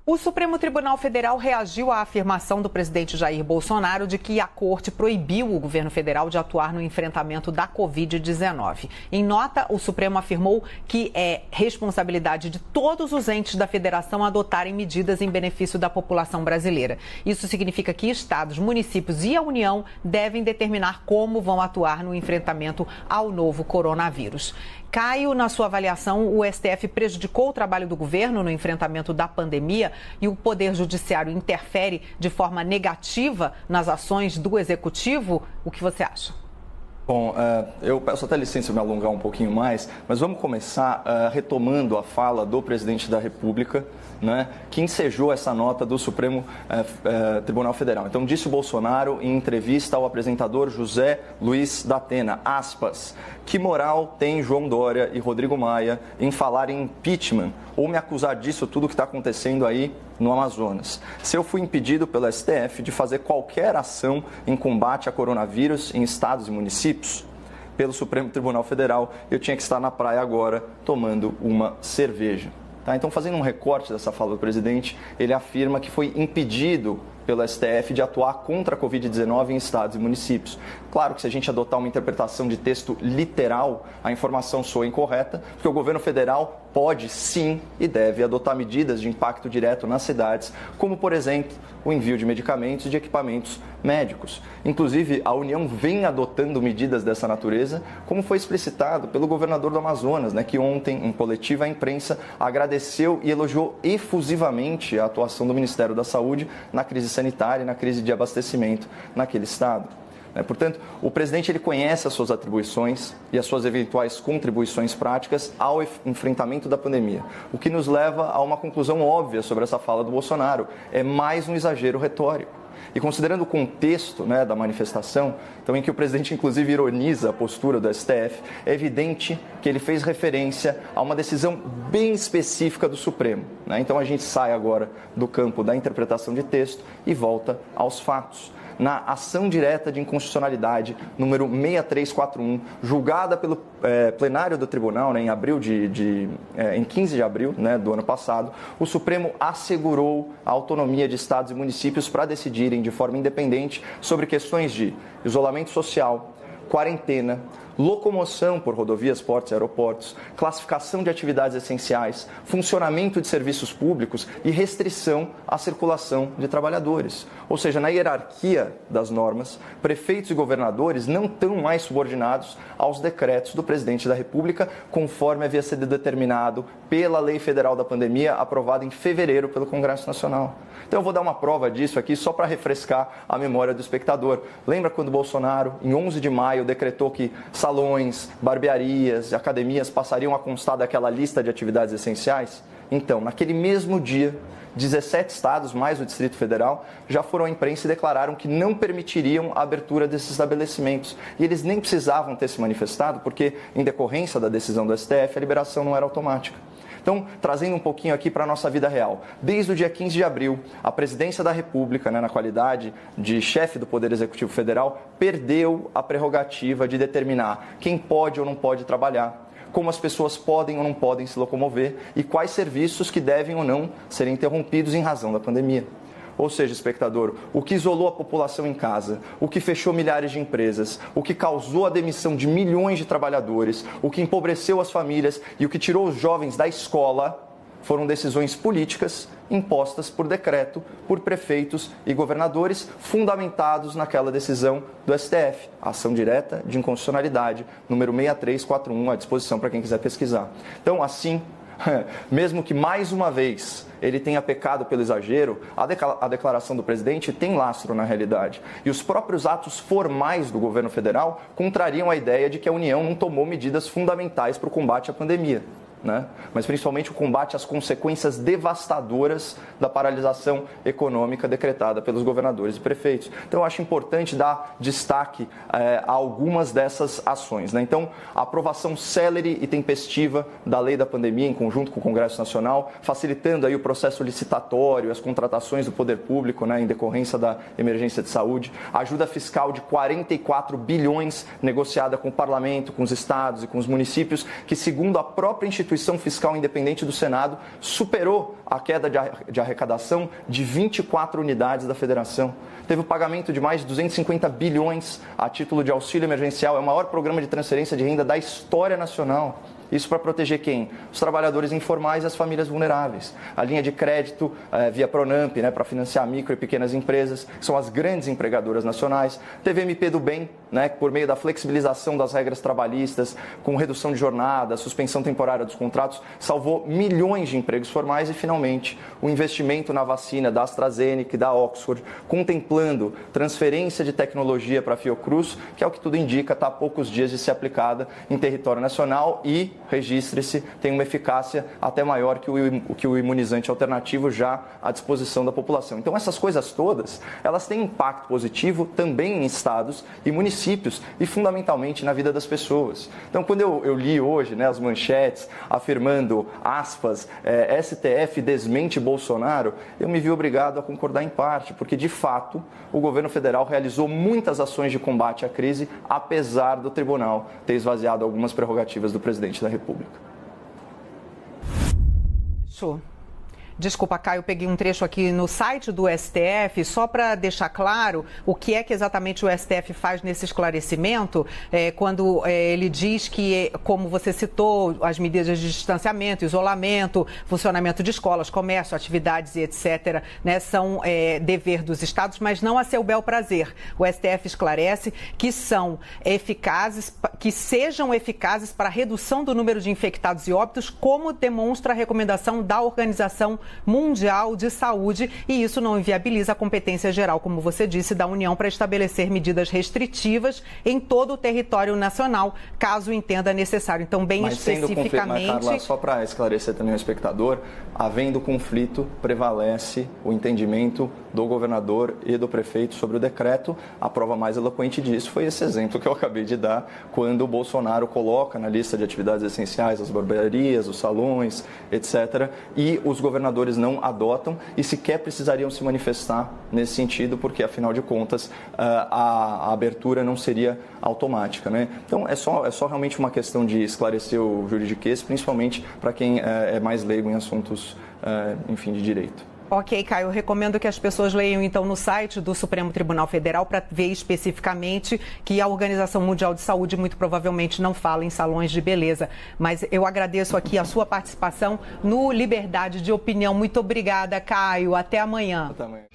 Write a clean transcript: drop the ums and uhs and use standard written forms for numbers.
O Supremo Tribunal Federal reagiu à afirmação do presidente Jair Bolsonaro de que a corte proibiu o governo federal de atuar no enfrentamento da Covid-19. Em nota, o Supremo afirmou que é responsabilidade de todos os entes da federação adotarem medidas em benefício da população brasileira. Isso significa que estados, municípios e a União devem determinar como vão atuar no enfrentamento ao novo coronavírus. Caio, na sua avaliação, o STF prejudicou o trabalho do governo no enfrentamento da pandemia e o Poder Judiciário interfere de forma negativa nas ações do Executivo? O que você acha? Bom, eu peço até licença me alongar um pouquinho mais, mas vamos começar retomando a fala do presidente da República, né, que ensejou essa nota do Supremo Tribunal Federal. Então, disse o Bolsonaro em entrevista ao apresentador José Luiz da Atena, aspas, que moral tem João Dória e Rodrigo Maia em falar em impeachment ou me acusar disso tudo que está acontecendo aí no Amazonas? Se eu fui impedido pelo STF de fazer qualquer ação em combate a coronavírus em estados e municípios, pelo Supremo Tribunal Federal, eu tinha que estar na praia agora tomando uma cerveja. Tá? Então, fazendo um recorte dessa fala do presidente, ele afirma que foi impedido pelo STF de atuar contra a Covid-19 em estados e municípios. Claro que se a gente adotar uma interpretação de texto literal, a informação soa incorreta, porque o governo federal pode sim e deve adotar medidas de impacto direto nas cidades, como, por exemplo, o envio de medicamentos e de equipamentos médicos. Inclusive, a União vem adotando medidas dessa natureza, como foi explicitado pelo governador do Amazonas, né, que ontem, em coletiva à imprensa, agradeceu e elogiou efusivamente a atuação do Ministério da Saúde na crise sanitária e na crise de abastecimento naquele estado. Portanto, o presidente ele conhece as suas atribuições e as suas eventuais contribuições práticas ao enfrentamento da pandemia, o que nos leva a uma conclusão óbvia sobre essa fala do Bolsonaro. É mais um exagero retórico. E considerando o contexto, né, da manifestação, então, em que o presidente inclusive ironiza a postura do STF, é evidente que ele fez referência a uma decisão bem específica do Supremo. Né? Então a gente sai agora do campo da interpretação de texto e volta aos fatos. Na ação direta de inconstitucionalidade número 6341, julgada pelo plenário do tribunal, né, em 15 de abril, né, do ano passado, o Supremo assegurou a autonomia de estados e municípios para decidirem de forma independente sobre questões de isolamento social, quarentena, locomoção por rodovias, portos e aeroportos, classificação de atividades essenciais, funcionamento de serviços públicos e restrição à circulação de trabalhadores. Ou seja, na hierarquia das normas, prefeitos e governadores não estão mais subordinados aos decretos do presidente da República, conforme havia sido determinado pela Lei Federal da Pandemia, aprovada em fevereiro pelo Congresso Nacional. Então eu vou dar uma prova disso aqui só para refrescar a memória do espectador. Lembra quando Bolsonaro, em 11 de maio, decretou que salões, barbearias e academias passariam a constar daquela lista de atividades essenciais? Então, naquele mesmo dia, 17 estados, mais o Distrito Federal, já foram à imprensa e declararam que não permitiriam a abertura desses estabelecimentos. E eles nem precisavam ter se manifestado, porque, em decorrência da decisão do STF, a liberação não era automática. Então, trazendo um pouquinho aqui para a nossa vida real. Desde o dia 15 de abril, a Presidência da República, né, na qualidade de chefe do Poder Executivo Federal, perdeu a prerrogativa de determinar quem pode ou não pode trabalhar, como as pessoas podem ou não podem se locomover e quais serviços que devem ou não ser interrompidos em razão da pandemia. Ou seja, espectador, o que isolou a população em casa, o que fechou milhares de empresas, o que causou a demissão de milhões de trabalhadores, o que empobreceu as famílias e o que tirou os jovens da escola foram decisões políticas impostas por decreto por prefeitos e governadores, fundamentados naquela decisão do STF, a ação direta de inconstitucionalidade, número 6341, à disposição para quem quiser pesquisar. Então, assim, mesmo que mais uma vez ele tenha pecado pelo exagero, a declaração do presidente tem lastro na realidade. E os próprios atos formais do governo federal contrariam a ideia de que a União não tomou medidas fundamentais para o combate à pandemia. Né? Mas principalmente o combate às consequências devastadoras da paralisação econômica decretada pelos governadores e prefeitos. Então, eu acho importante dar destaque a algumas dessas ações. Né? Então, a aprovação célere e tempestiva da lei da pandemia em conjunto com o Congresso Nacional, facilitando aí o processo licitatório, as contratações do poder público, né, em decorrência da emergência de saúde, a ajuda fiscal de 44 bilhões negociada com o parlamento, com os estados e com os municípios, que, segundo a própria instituição instituição fiscal independente do Senado, superou a queda de arrecadação de 24 unidades da federação. Teve o pagamento de mais de 250 bilhões a título de auxílio emergencial. É o maior programa de transferência de renda da história nacional. Isso para proteger quem? Os trabalhadores informais e as famílias vulneráveis. A linha de crédito via Pronamp, para financiar micro e pequenas empresas, que são as grandes empregadoras nacionais. Teve MP do Bem, por meio da flexibilização das regras trabalhistas, com redução de jornada, suspensão temporária dos contratos, salvou milhões de empregos formais. E, finalmente, o investimento na vacina da AstraZeneca e da Oxford, contemplando transferência de tecnologia para a Fiocruz, que é o que tudo indica, está a poucos dias de ser aplicada em território nacional e, registre-se, tem uma eficácia até maior que o imunizante alternativo já à disposição da população. Então, essas coisas todas, elas têm impacto positivo também em estados e municípios e, fundamentalmente, na vida das pessoas. Então, quando eu li hoje as manchetes afirmando, aspas, STF desmente Bolsonaro, eu me vi obrigado a concordar em parte, porque, de fato, o governo federal realizou muitas ações de combate à crise, apesar do tribunal ter esvaziado algumas prerrogativas do presidente da República. Desculpa, Caio, eu peguei um trecho aqui no site do STF, só para deixar claro o que é que exatamente o STF faz nesse esclarecimento, quando ele diz que, como você citou, as medidas de distanciamento, isolamento, funcionamento de escolas, comércio, atividades e etc., são dever dos estados, mas não a seu bel prazer. O STF esclarece que são eficazes, que sejam eficazes para a redução do número de infectados e óbitos, como demonstra a recomendação da Organização Mundial de Saúde, e isso não inviabiliza a competência geral, como você disse, da União para estabelecer medidas restritivas em todo o território nacional, caso entenda necessário. Então, bem especificamente... Mas, Carla, só para esclarecer também o espectador, havendo conflito, prevalece o entendimento do governador e do prefeito sobre o decreto. A prova mais eloquente disso foi esse exemplo que eu acabei de dar, quando o Bolsonaro coloca na lista de atividades essenciais as barbearias, os salões, etc., e os governadores não adotam e sequer precisariam se manifestar nesse sentido, porque, afinal de contas, a abertura não seria automática, Então, é só realmente uma questão de esclarecer o juridiquês, principalmente para quem é mais leigo em assuntos, de direito. Ok, Caio, eu recomendo que as pessoas leiam, então, no site do Supremo Tribunal Federal para ver especificamente que a Organização Mundial de Saúde muito provavelmente não fala em salões de beleza. Mas eu agradeço aqui a sua participação no Liberdade de Opinião. Muito obrigada, Caio. Até amanhã. Até amanhã.